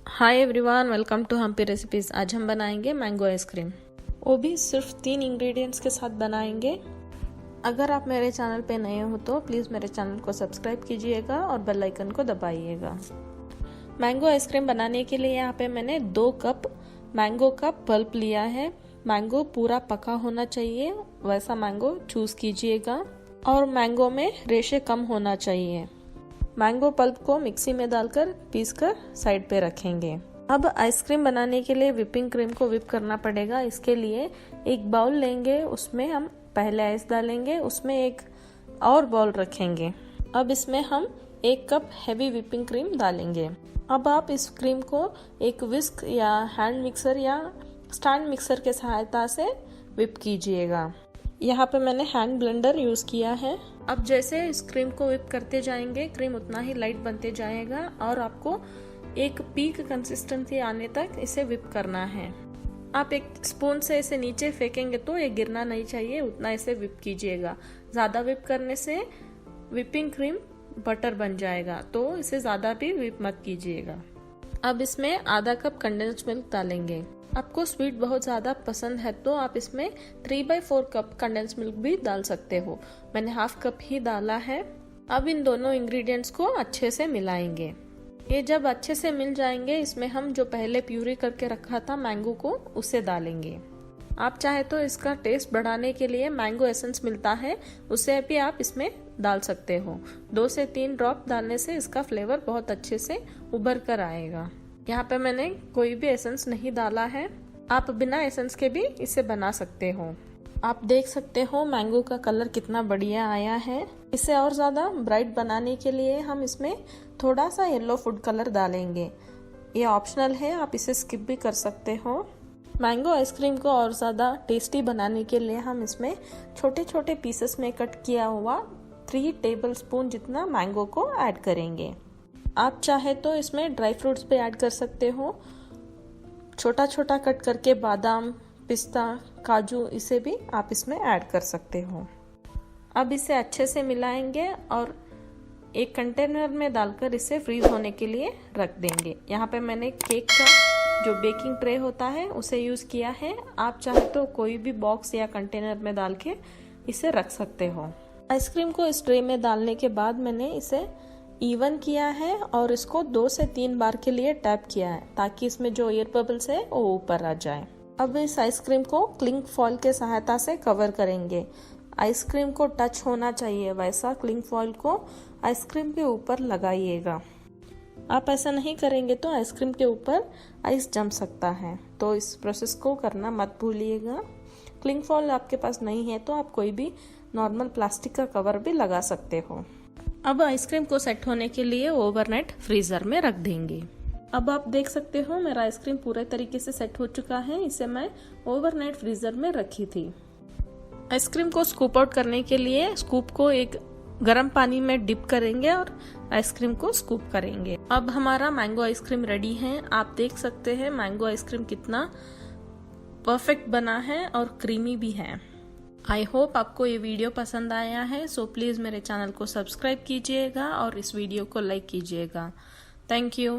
Hi everyone, welcome to Hampi recipes. आज हम बनाएंगे मैंगो आइसक्रीम, वो भी सिर्फ 3 इंग्रेडिएंट्स के साथ बनाएंगे। अगर आप मेरे चैनल पे नए हो तो प्लीज़ मेरे चैनल को सब्सक्राइब कीजिएगा और बेल आइकन को दबाइएगा। मैंगो आइसक्रीम बनाने के लिए यहाँ पे मैंने 2 कप मैंगो का पल्प लिया है। मैंगो पूरा पका होना चाहिए, वैसा मैंगो चूज़ कीजिएगा और मैंगो में रेशे कम होना चाहिए। मैंगो पल्प को मिक्सी में डालकर पीसकर साइड पे रखेंगे। अब आइसक्रीम बनाने के लिए व्हिपिंग क्रीम को व्हिप करना पड़ेगा। इसके लिए एक बाउल लेंगे, उसमें हम पहले आइस डालेंगे, उसमें एक और बाउल रखेंगे। अब इसमें हम 1 कप हैवी व्हिपिंग क्रीम डालेंगे। अब आप इस क्रीम को एक विस्क या हैंड मिक्सर या स्टैंड मिक्सर के सहायता से व्हिप कीजिएगा। यहाँ पे मैंने हैंड ब्लेंडर यूज किया है। अब जैसे इस क्रीम को व्हिप करते जाएंगे, क्रीम उतना ही लाइट बनते जाएगा और आपको एक पीक कंसिस्टेंसी आने तक इसे व्हिप करना है। आप एक स्पून से इसे नीचे फेंकेंगे तो ये गिरना नहीं चाहिए, उतना इसे व्हिप कीजिएगा। ज्यादा व्हिप करने से व्हिपिंग क्रीम बटर बन जाएगा, तो इसे ज्यादा भी व्हिप मत कीजिएगा। अब इसमें आधा कप कंडेंस्ड मिल्क डालेंगे। आपको स्वीट बहुत ज़्यादा पसंद है तो आप इसमें 3/4 कप कंडेंस मिल्क भी डाल सकते हो। मैंने हाफ कप ही डाला है। अब इन दोनों इंग्रेडिएंट्स को अच्छे से मिलाएंगे। ये जब अच्छे से मिल जाएंगे, इसमें हम जो पहले प्यूरी करके रखा था मैंगो को, उसे डालेंगे। आप चाहे तो इसका टेस्ट बढ़ाने के लिए मैंगो एसेंस मिलता है, उसे भी आप इसमें डाल सकते हो। 2 से 3 ड्रॉप डालने से इसका फ्लेवर बहुत अच्छे से उभर कर आएगा। यहाँ पे मैंने कोई भी एसेंस नहीं डाला है, आप बिना एसेंस के भी इसे बना सकते हो। आप देख सकते हो मैंगो का कलर कितना बढ़िया आया है। इसे और ज़्यादा ब्राइट बनाने के लिए हम इसमें थोड़ा सा येलो फूड कलर डालेंगे। ये ऑप्शनल है, आप इसे स्किप भी कर सकते हो। मैंगो आइसक्रीम को और ज़्यादा टेस्टी बनाने के लिए हम इसमें छोटे छोटे पीसेस में कट किया हुआ 3 टेबलस्पून जितना मैंगो को ऐड करेंगे। आप चाहे तो इसमें ड्राई फ्रूट्स भी ऐड कर सकते हो। छोटा छोटा कट करके बादाम, पिस्ता, काजू, इसे भी आप इसमें ऐड कर सकते हो। अब इसे अच्छे से मिलाएंगे और एक कंटेनर में डालकर इसे फ्रीज होने के लिए रख देंगे। यहाँ पे मैंने केक का जो बेकिंग ट्रे होता है उसे यूज किया है। आप चाहे तो कोई भी बॉक्स या कंटेनर में डाल के इसे रख सकते हो। आइसक्रीम को इस ट्रे में डालने के बाद मैंने इसे इवन किया है और इसको 2 से 3 बार के लिए टैप किया है, ताकि इसमें जो एयर बबल्स है वो ऊपर आ जाए। अब इस आइसक्रीम को क्लिंग फॉयल के सहायता से कवर करेंगे। आइसक्रीम को टच होना चाहिए, वैसा क्लिंग फॉयल को आइसक्रीम के ऊपर लगाइएगा। आप ऐसा नहीं करेंगे तो आइसक्रीम के ऊपर आइस जम सकता है, तो इस प्रोसेस को करना मत भूलिएगा। क्लिंग फॉयल आपके पास नहीं है तो आप कोई भी नॉर्मल प्लास्टिक का कवर भी लगा सकते हो। अब आइसक्रीम को सेट होने के लिए ओवरनाइट फ्रीजर में रख देंगे। अब आप देख सकते हो मेरा आइसक्रीम पूरे तरीके से सेट हो चुका है। इसे मैं ओवरनाइट फ्रीजर में रखी थी। आइसक्रीम को स्कूप आउट करने के लिए स्कूप को एक गर्म पानी में डिप करेंगे और आइसक्रीम को स्कूप करेंगे। अब हमारा मैंगो आइसक्रीम रेडी है। आप देख सकते हैं मैंगो आइसक्रीम कितना परफेक्ट बना है और क्रीमी भी है। आई होप आपको ये वीडियो पसंद आया है, सो प्लीज़ मेरे चैनल को सब्सक्राइब कीजिएगा और इस वीडियो को लाइक कीजिएगा। Thank you.